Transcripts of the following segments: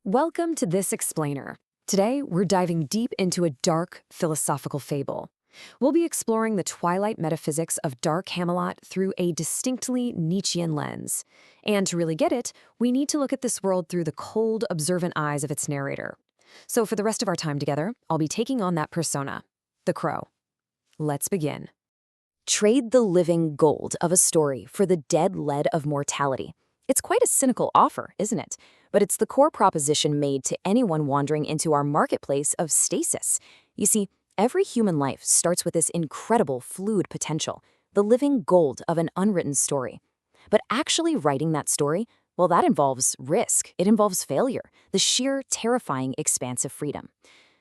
Welcome to This Explainer. Today, we're diving deep into a dark philosophical fable. We'll be exploring the twilight metaphysics of Dark Camelot through a distinctly Nietzschean lens. And to really get it, we need to look at this world through the cold, observant eyes of its narrator. So for the rest of our time together, I'll be taking on that persona, the Crow. Let's begin. Trade the living gold of a story for the dead lead of mortality. It's quite a cynical offer, isn't it? But it's the core proposition made to anyone wandering into our marketplace of stasis. You see, every human life starts with this incredible fluid potential, the living gold of an unwritten story. But actually writing that story, well, that involves risk. It involves failure, the sheer, terrifying expanse of freedom.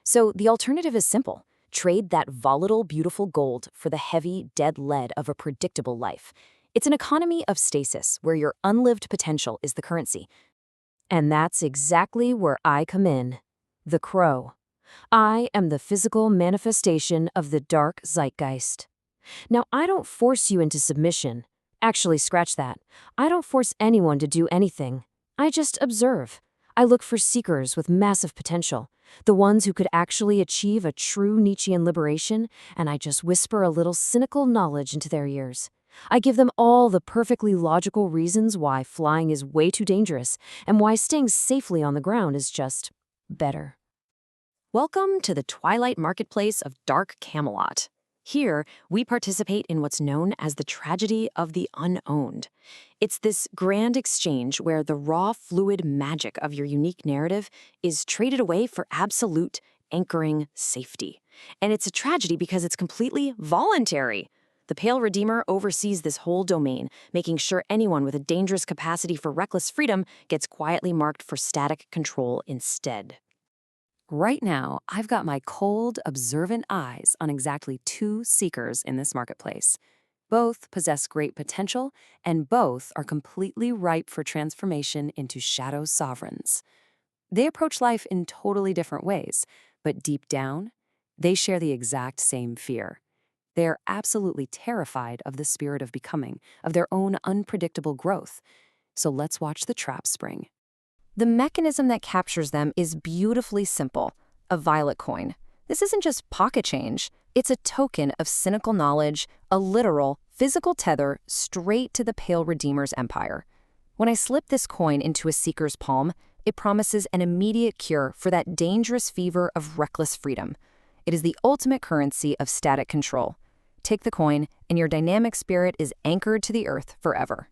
So the alternative is simple. Trade that volatile, beautiful gold for the heavy, dead lead of a predictable life. It's an economy of stasis where your unlived potential is the currency. And that's exactly where I come in. The Crow. I am the physical manifestation of the dark zeitgeist. Now, I don't force you into submission. Actually, scratch that. I don't force anyone to do anything. I just observe. I look for seekers with massive potential, the ones who could actually achieve a true Nietzschean liberation, and I just whisper a little cynical knowledge into their ears. I give them all the perfectly logical reasons why flying is way too dangerous and why staying safely on the ground is just better. Welcome to the twilight marketplace of Dark Camelot. Here, we participate in what's known as the tragedy of the unowned. It's this grand exchange where the raw, fluid magic of your unique narrative is traded away for absolute, anchoring safety. And it's a tragedy because it's completely voluntary. The Pale Redeemer oversees this whole domain, making sure anyone with a dangerous capacity for reckless freedom gets quietly marked for static control instead. Right now, I've got my cold, observant eyes on exactly two seekers in this marketplace. Both possess great potential, and both are completely ripe for transformation into shadow sovereigns. They approach life in totally different ways, but deep down, they share the exact same fear. They are absolutely terrified of the spirit of becoming, of their own unpredictable growth. So let's watch the trap spring. The mechanism that captures them is beautifully simple, a violet coin. This isn't just pocket change. It's a token of cynical knowledge, a literal, physical tether straight to the Pale Redeemer's empire. When I slip this coin into a seeker's palm, it promises an immediate cure for that dangerous fever of reckless freedom. It is the ultimate currency of static control. Take the coin, and your dynamic spirit is anchored to the earth forever.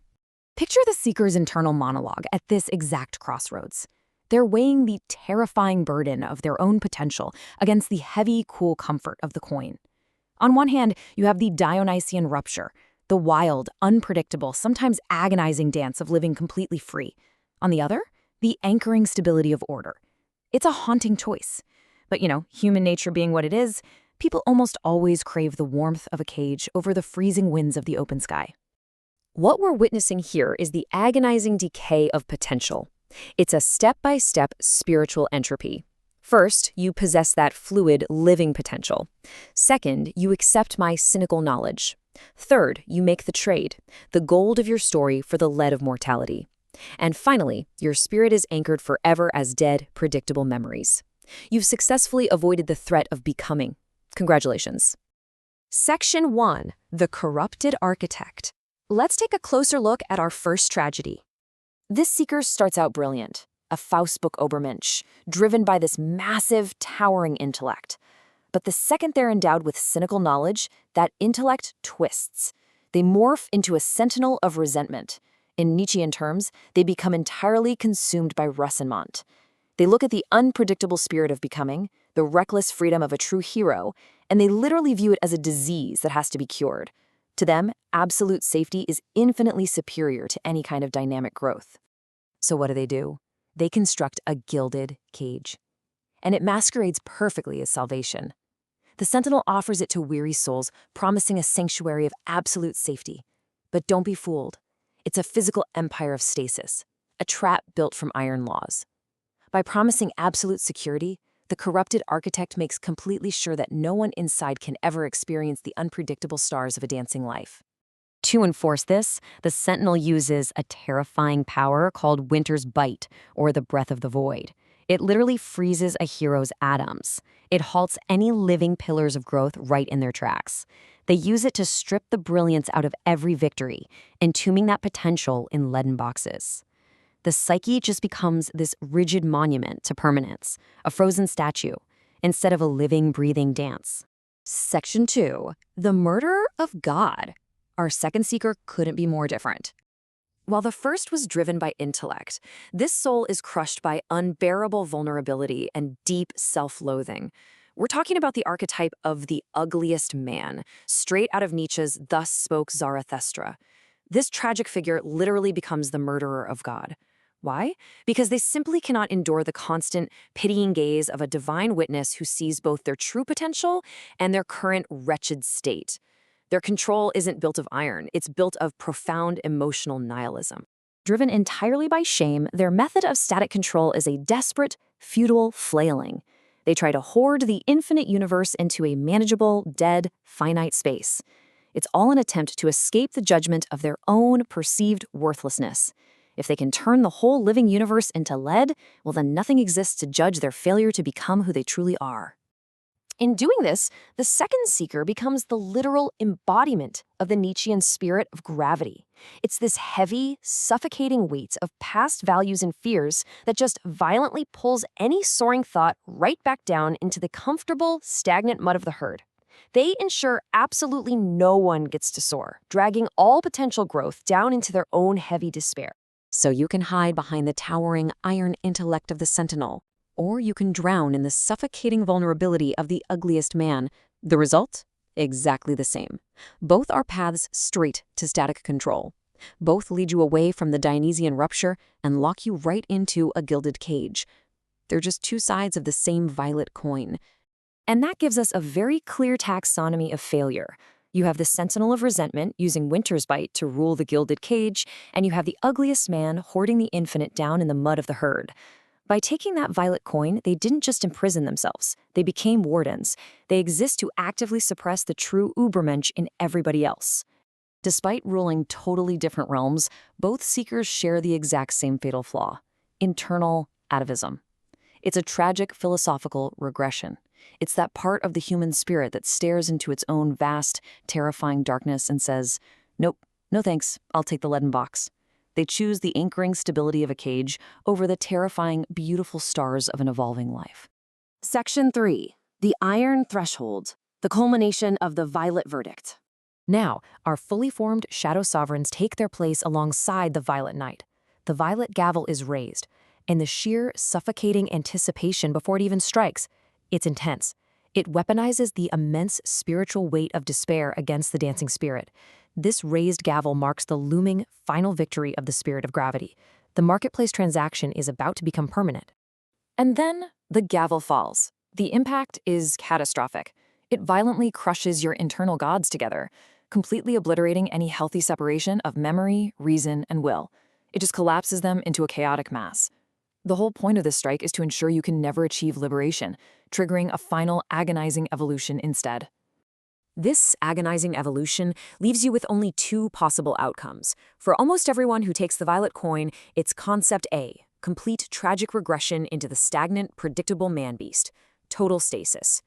Picture the seeker's internal monologue at this exact crossroads. They're weighing the terrifying burden of their own potential against the heavy, cool comfort of the coin. On one hand, you have the Dionysian rupture, the wild, unpredictable, sometimes agonizing dance of living completely free. On the other, the anchoring stability of order. It's a haunting choice. But human nature being what it is, people almost always crave the warmth of a cage over the freezing winds of the open sky. What we're witnessing here is the agonizing decay of potential. It's a step-by-step spiritual entropy. First, you possess that fluid, living potential. Second, you accept my cynical knowledge. Third, you make the trade, the gold of your story for the lead of mortality. And finally, your spirit is anchored forever as dead, predictable memories. You've successfully avoided the threat of becoming. Congratulations. Section 1. The Corrupted Architect. Let's take a closer look at our first tragedy. This seeker starts out brilliant, a Faustbuch Obermensch, driven by this massive, towering intellect. But the second they're endowed with cynical knowledge, that intellect twists. They morph into a sentinel of resentment. In Nietzschean terms, they become entirely consumed by ressentiment. They look at the unpredictable spirit of becoming, the reckless freedom of a true hero, and they literally view it as a disease that has to be cured. To them, absolute safety is infinitely superior to any kind of dynamic growth. So what do? They construct a gilded cage. And it masquerades perfectly as salvation. The Sentinel offers it to weary souls, promising a sanctuary of absolute safety. But don't be fooled. It's a physical empire of stasis, a trap built from iron laws. By promising absolute security, the corrupted architect makes completely sure that no one inside can ever experience the unpredictable stars of a dancing life. To enforce this, the Sentinel uses a terrifying power called Winter's Bite, or the Breath of the Void. It literally freezes a hero's atoms. It halts any living pillars of growth right in their tracks. They use it to strip the brilliance out of every victory, entombing that potential in leaden boxes. The psyche just becomes this rigid monument to permanence, a frozen statue, instead of a living, breathing dance. Section 2. The Murder of God. Our second seeker couldn't be more different. While the first was driven by intellect, this soul is crushed by unbearable vulnerability and deep self-loathing. We're talking about the archetype of the ugliest man, straight out of Nietzsche's Thus Spoke Zarathustra. This tragic figure literally becomes the murderer of God. Why? Because they simply cannot endure the constant, pitying gaze of a divine witness who sees both their true potential and their current wretched state. Their control isn't built of iron, it's built of profound emotional nihilism. Driven entirely by shame, their method of static control is a desperate, futile flailing. They try to hoard the infinite universe into a manageable, dead, finite space. It's all an attempt to escape the judgment of their own perceived worthlessness. If they can turn the whole living universe into lead, well, then nothing exists to judge their failure to become who they truly are. In doing this, the second seeker becomes the literal embodiment of the Nietzschean spirit of gravity. It's this heavy, suffocating weight of past values and fears that just violently pulls any soaring thought right back down into the comfortable, stagnant mud of the herd. They ensure absolutely no one gets to soar, dragging all potential growth down into their own heavy despair. So you can hide behind the towering iron intellect of the sentinel, or you can drown in the suffocating vulnerability of the ugliest man. The result? Exactly the same. Both are paths straight to static control. Both lead you away from the Dionysian rupture and lock you right into a gilded cage. They're just two sides of the same violet coin. And that gives us a very clear taxonomy of failure. You have the sentinel of resentment using Winter's bite to rule the gilded cage, and you have the ugliest man hoarding the infinite down in the mud of the herd. By taking that violet coin, they didn't just imprison themselves. They became wardens. They exist to actively suppress the true Übermensch in everybody else. Despite ruling totally different realms, both seekers share the exact same fatal flaw: internal atavism. It's a tragic philosophical regression. It's that part of the human spirit that stares into its own vast, terrifying darkness and says, "Nope, no thanks, I'll take the leaden box." They choose the anchoring stability of a cage over the terrifying, beautiful stars of an evolving life. Section 3. The Iron Threshold, the culmination of the violet verdict. Now, our fully formed shadow sovereigns take their place alongside the violet knight. The violet gavel is raised, and the sheer, suffocating anticipation before it even strikes, it's intense. It weaponizes the immense spiritual weight of despair against the dancing spirit. This raised gavel marks the looming final victory of the spirit of gravity. The marketplace transaction is about to become permanent. And then the gavel falls. The impact is catastrophic. It violently crushes your internal gods together, completely obliterating any healthy separation of memory, reason, and will. It just collapses them into a chaotic mass. The whole point of this strike is to ensure you can never achieve liberation, triggering a final agonizing evolution instead. This agonizing evolution leaves you with only two possible outcomes. For almost everyone who takes the violet coin, it's concept A, complete tragic regression into the stagnant, predictable man-beast, total stasis.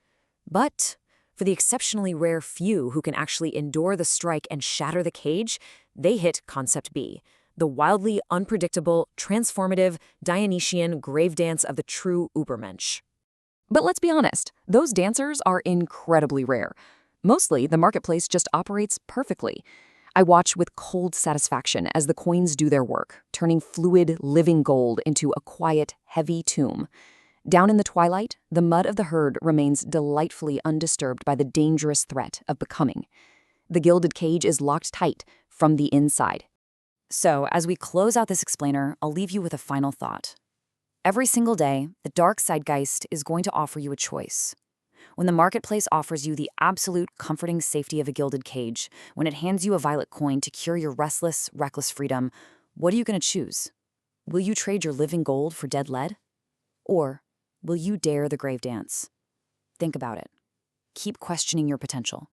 But for the exceptionally rare few who can actually endure the strike and shatter the cage, they hit concept B, the wildly unpredictable, transformative, Dionysian grave dance of the true Übermensch. But let's be honest, those dancers are incredibly rare. Mostly, the marketplace just operates perfectly. I watch with cold satisfaction as the coins do their work, turning fluid, living gold into a quiet, heavy tomb. Down in the twilight, the mud of the herd remains delightfully undisturbed by the dangerous threat of becoming. The gilded cage is locked tight from the inside. So, as we close out this explainer, I'll leave you with a final thought. Every single day, the dark zeitgeist is going to offer you a choice. When the marketplace offers you the absolute comforting safety of a gilded cage, when it hands you a violet coin to cure your restless, reckless freedom, what are you going to choose? Will you trade your living gold for dead lead? Or will you dare the grave dance? Think about it. Keep questioning your potential.